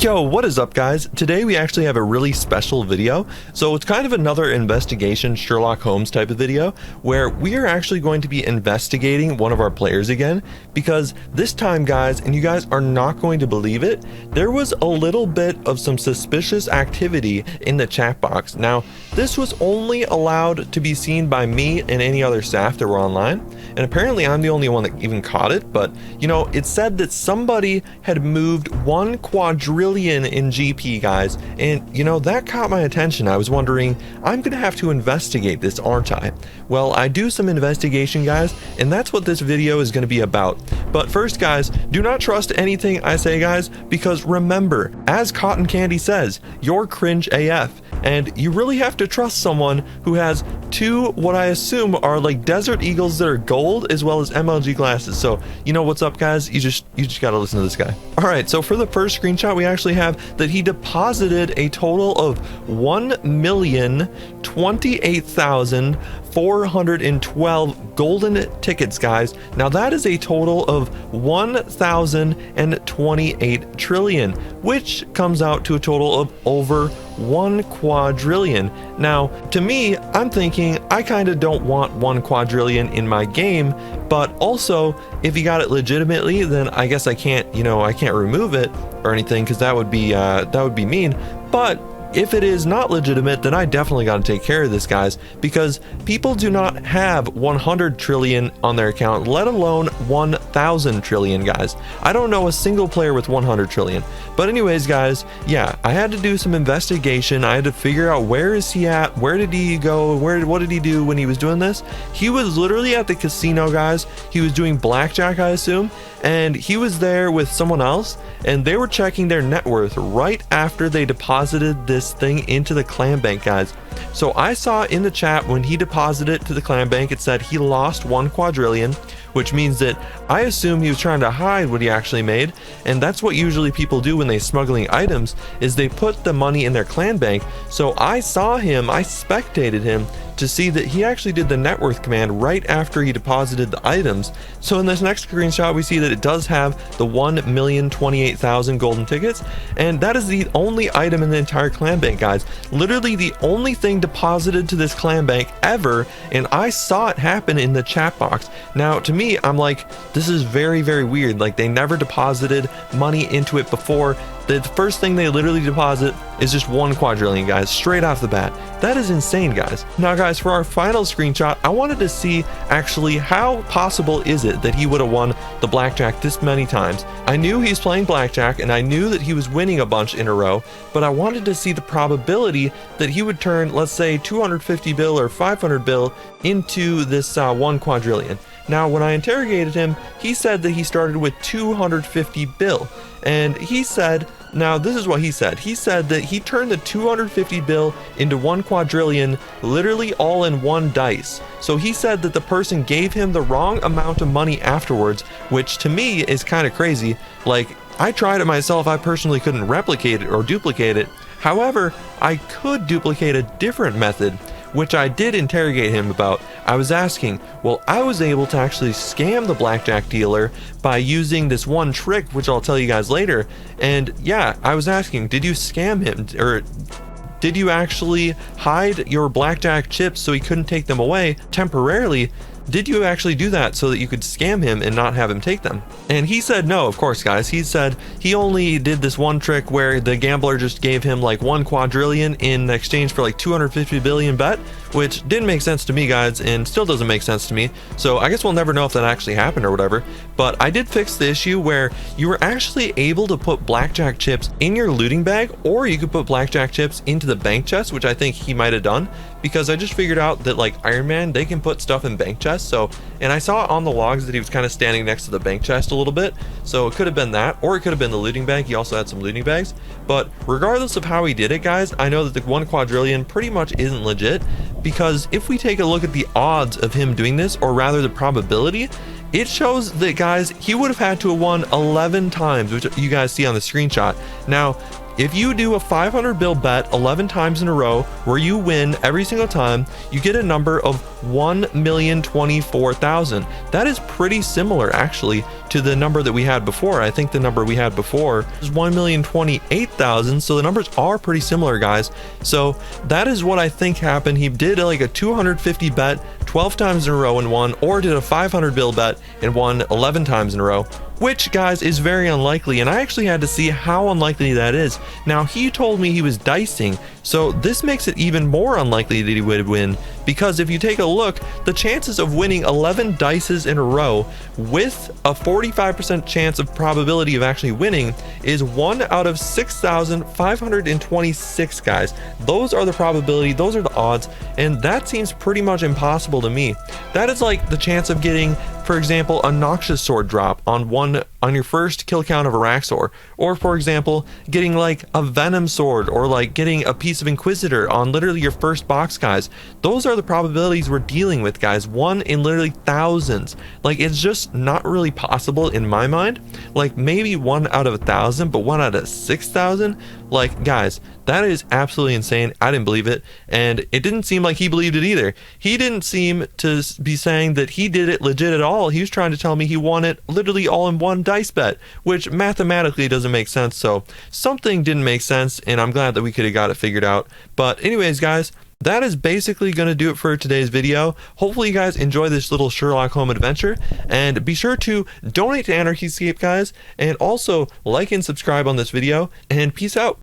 Yo, what is up guys? Today we actually have a really special video. So it's kind of another investigation Sherlock Holmes type of video where we are actually going to be investigating one of our players again, because this time guys, and you guys are not going to believe it, there was a little bit of some suspicious activity in the chat box. Now this was only allowed to be seen by me and any other staff that were online, and apparently I'm the only one that even caught it. But you know, it said that somebody had moved one quadrillion in GP guys, and you know, that caught my attention. I was wondering, I'm gonna have to investigate this, aren't I? Well, I do some investigation guys, and that's what this video is gonna be about. But first guys, do not trust anything I say guys, because remember, as Cotton Candy says, you're cringe AF, and you really have to trust someone who has two what I assume are like desert eagles that are gold, as well as MLG glasses. So you know what's up guys, you just gotta listen to this guy. All right, so for the first screenshot we actually have that he deposited a total of 1,028,412 golden tickets guys. Now that is a total of 1,028 trillion, which comes out to a total of over 1 quadrillion. Now to me, I'm thinking I kind of don't want 1 quadrillion in my game, but also if he got it legitimately, then I guess I can't, you know, I can't remove it or anything, because that would be mean. But if it is not legitimate, then I definitely got to take care of this guys, because people do not have 100 trillion on their account, let alone 1,000 trillion guys. I don't know a single player with 100 trillion. But anyways guys, yeah, I had to do some investigation. I had to figure out, where is he at, where did he go, what did he do when he was doing this. He was literally at the casino guys. He was doing blackjack I assume, and he was there with someone else, and they were checking their net worth right after they deposited this thing into the clan bank guys. So I saw in the chat when he deposited it to the clan bank, it said he lost 1 quadrillion, which means that I assume he was trying to hide what he actually made. And that's what usually people do when they smuggling items, is they put the money in their clan bank. So I saw him, I spectated him to see that he actually did the net worth command right after he deposited the items. So in this next screenshot we see that it does have the 1,028,000 golden tickets, and that is the only item in the entire clan bank guys, literally the only thing deposited to this clan bank ever, and I saw it happen in the chat box. Now to me, I'm like, this is very weird. Like, they never deposited money into it before. The first thing they literally deposit is just 1 quadrillion guys, straight off the bat. That is insane guys. Now guys, for our final screenshot, I wanted to see actually how possible is it that he would have won the blackjack this many times. I knew he's playing blackjack and I knew that he was winning a bunch in a row, but I wanted to see the probability that he would turn, let's say 250 bill or 500 bill into this 1 quadrillion. Now when I interrogated him, he said that he started with 250 bill, and he said, now this is what he said. He said that he turned the 250 bill into 1 quadrillion literally all in one dice. So he said that the person gave him the wrong amount of money afterwards, which to me is kind of crazy. Like, I tried it myself, I personally couldn't replicate it or duplicate it. However, I could duplicate a different method, which I did interrogate him about. I was asking, well, I was able to actually scam the blackjack dealer by using this one trick, which I'll tell you guys later. And yeah, I was asking, did you scam him, or did you actually hide your blackjack chips so he couldn't take them away temporarily? Did you actually do that so that you could scam him and not have him take them? And he said no, of course guys. He said he only did this one trick where the gambler just gave him like 1 quadrillion in exchange for like 250 billion bet, which didn't make sense to me guys, and still doesn't make sense to me. So I guess we'll never know if that actually happened or whatever. But I did fix the issue where you were actually able to put blackjack chips in your looting bag, or you could put blackjack chips into the bank chest, which I think he might have done, because I just figured out that like Iron Man, they can put stuff in bank chests. So, and I saw on the logs that he was kind of standing next to the bank chest a little bit, so it could have been that, or it could have been the looting bag. He also had some looting bags. But regardless of how he did it guys, I know that the 1 quadrillion pretty much isn't legit, because if we take a look at the odds of him doing this, or rather the probability, it shows that guys, he would have had to have won 11 times, which you guys see on the screenshot. Now if you do a 500 bill bet 11 times in a row where you win every single time, you get a number of 1,024,000. That is pretty similar actually to the number that we had before. I think the number we had before is 1,028,000, so the numbers are pretty similar, guys. So that is what I think happened. He did like a 250 bet 12 times in a row and won, or did a 500 bill bet and won 11 times in a row, which, guys, is very unlikely, and I actually had to see how unlikely that is. Now, he told me he was dicing, so this makes it even more unlikely that he would win, because if you take a look, the chances of winning 11 dices in a row with a 45% chance of probability of actually winning is 1 out of 6,526, guys. Those are the probability, those are the odds, and that seems pretty much impossible to me. That is like the chance of getting, for example, a Noxious Sword drop on your first kill count of a Raxor, or for example, getting like a Venom Sword, or like getting a piece of Inquisitor on literally your first box, guys. Those are the probabilities we're dealing with, guys. 1 in literally thousands. Like, it's just not really possible in my mind. Like, maybe 1 out of 1,000, but 1 out of 6,000? Like, guys, that is absolutely insane. I didn't believe it, and it didn't seem like he believed it either. He didn't seem to be saying that he did it legit at all. He was trying to tell me he won it literally all in one dice bet, which mathematically doesn't make sense. So something didn't make sense, and I'm glad that we could have got it figured out. But anyways, guys, that is basically going to do it for today's video. Hopefully you guys enjoy this little Sherlock Holmes adventure, and be sure to donate to Anarchyscape, guys, and also like and subscribe on this video, and peace out.